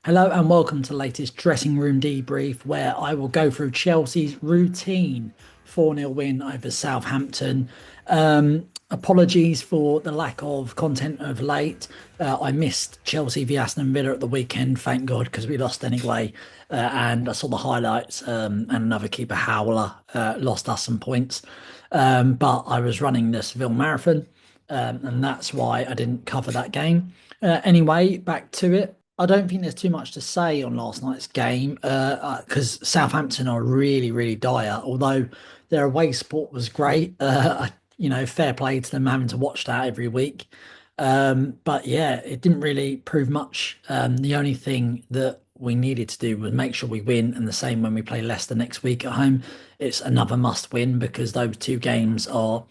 Hello and welcome to the latest dressing room debrief, where I will go through Chelsea's routine 4-0 win over Southampton. Apologies for the lack of content of late. I missed Chelsea v Aston Villa at the weekend, thank God, because we lost anyway. And I saw the highlights, and another keeper howler lost us some points. But I was running the Seville Marathon, and that's why I didn't cover that game. Anyway, back to it. I don't think there's too much to say on last night's game because Southampton are really, really dire. Although their away support was great, fair play to them having to watch that every week. But yeah, it didn't really prove much. The only thing that we needed to do was make sure we win, and the same when we play Leicester next week at home. It's another must win because those two games are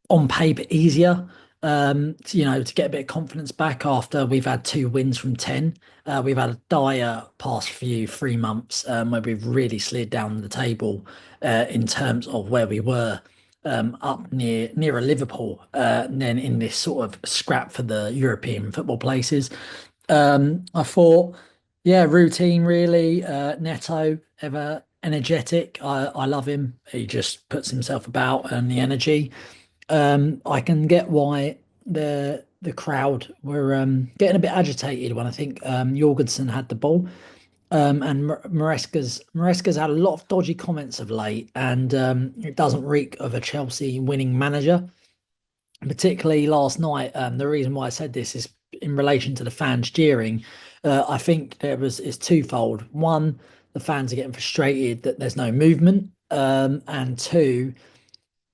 on paper easier. To get a bit of confidence back after we've had two wins from 10. We've had a dire past few 3 months where we've really slid down the table in terms of where we were up nearer Liverpool, and then in this sort of scrap for the European football places. I thought, yeah, routine really. Neto, ever energetic. I love him. He just puts himself about and the energy. I can get why the crowd were getting a bit agitated when I think Jorgensen had the ball. And Maresca's had a lot of dodgy comments of late, and it doesn't reek of a Chelsea winning manager. Particularly last night. The reason why I said this is in relation to the fans jeering. I think it's twofold. One, the fans are getting frustrated that there's no movement, and two,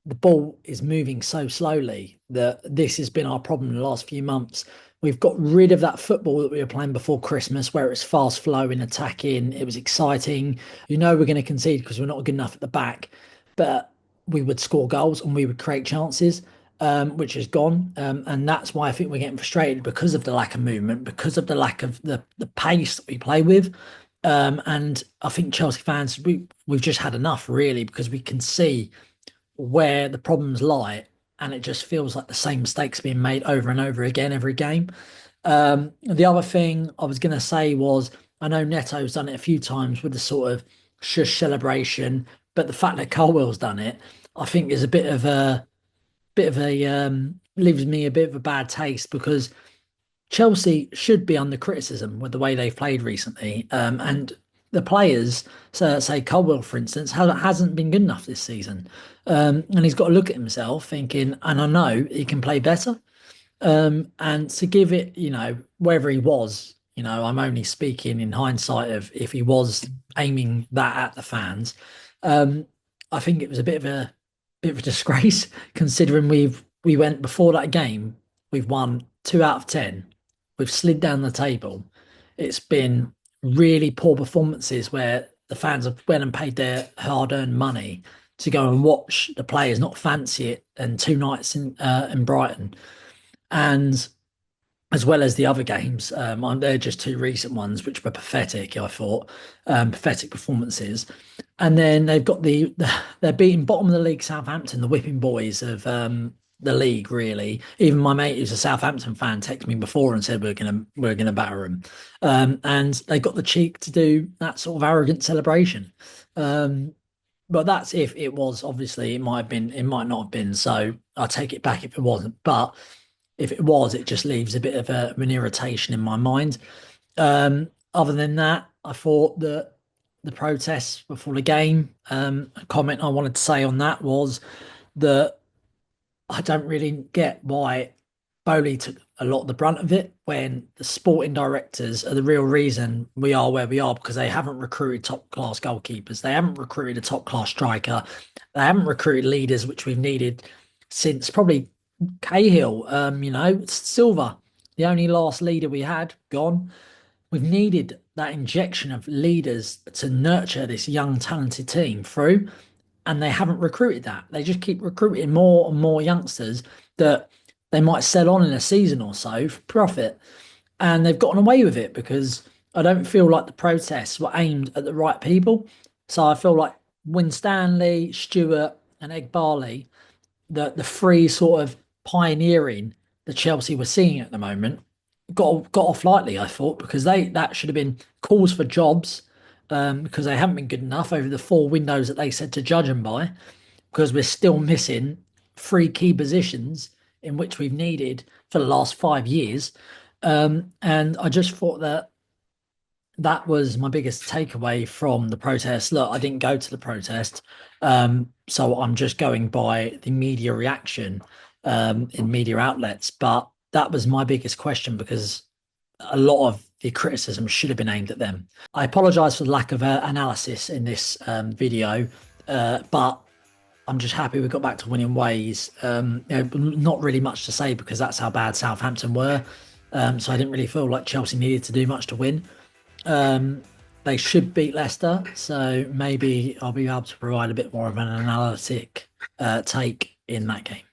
the ball is moving so slowly that this has been our problem in the last few months. We've got rid of that football that we were playing before Christmas, where it's fast flowing, attacking. It was exciting. We're going to concede because we're not good enough at the back, but we would score goals and we would create chances, which is gone. And that's why I think we're getting frustrated because of the lack of movement, because of the lack of the pace that we play with. And I think Chelsea fans, we've just had enough, really, because we can see where the problems lie, and it just feels like the same mistakes being made over and over again every game. The other thing I was going to say was I know Neto's done it a few times with the sort of shush celebration, but the fact that Colwell's done it, I think, is a bit of a leaves me a bit of a bad taste because Chelsea should be under criticism with the way they've played recently. And the players, so say Colwell, for instance, hasn't been good enough this season. And he's got to look at himself thinking, and I know he can play better. And to give it, wherever he was, I'm only speaking in hindsight of if he was aiming that at the fans. I think it was a bit of a disgrace considering we went before that game, we've won 2 out of 10. We've slid down the table. It's been really poor performances where the fans have went and paid their hard-earned money to go and watch the players not fancy it, and 2 nights in Brighton, and as well as the other games. They're just two recent ones which were pathetic. I thought pathetic performances, and then they've got they're beating bottom of the league Southampton, the whipping boys of the league. Really, even my mate who's a Southampton fan texted me before and said we're gonna batter them, and they got the cheek to do that sort of arrogant celebration. But that's if it was. Obviously, it might have been, it might not have been. So I take it back if it wasn't. But if it was, it just leaves a bit of an irritation in my mind. Other than that, I thought that the protests before the game, a comment I wanted to say on that was that I don't really get why Bowley took a lot of the brunt of it when the sporting directors are the real reason we are where we are, because they haven't recruited top class goalkeepers. They haven't recruited a top class striker. They haven't recruited leaders, which we've needed since probably Cahill. Silva, the only last leader we had, gone. We've needed that injection of leaders to nurture this young, talented team through, and they haven't recruited that. They just keep recruiting more and more youngsters that they might sell on in a season or so for profit. And they've gotten away with it because I don't feel like the protests were aimed at the right people. So I feel like Winstanley, Stewart, and Barley, the three sort of pioneering the Chelsea we're seeing at the moment, got off lightly, I thought, because that should have been calls for jobs, because they haven't been good enough over the four windows that they said to judge them by, because we're still missing three key positions in which we've needed for the last 5 years. And I just thought that was my biggest takeaway from the protest. Look, I didn't go to the protest, so I'm just going by the media reaction in media outlets. But that was my biggest question because a lot of the criticism should have been aimed at them. I apologize for the lack of analysis in this video, but I'm just happy we got back to winning ways. Not really much to say because that's how bad Southampton were. So I didn't really feel like Chelsea needed to do much to win. They should beat Leicester, so maybe I'll be able to provide a bit more of an analytic take in that game.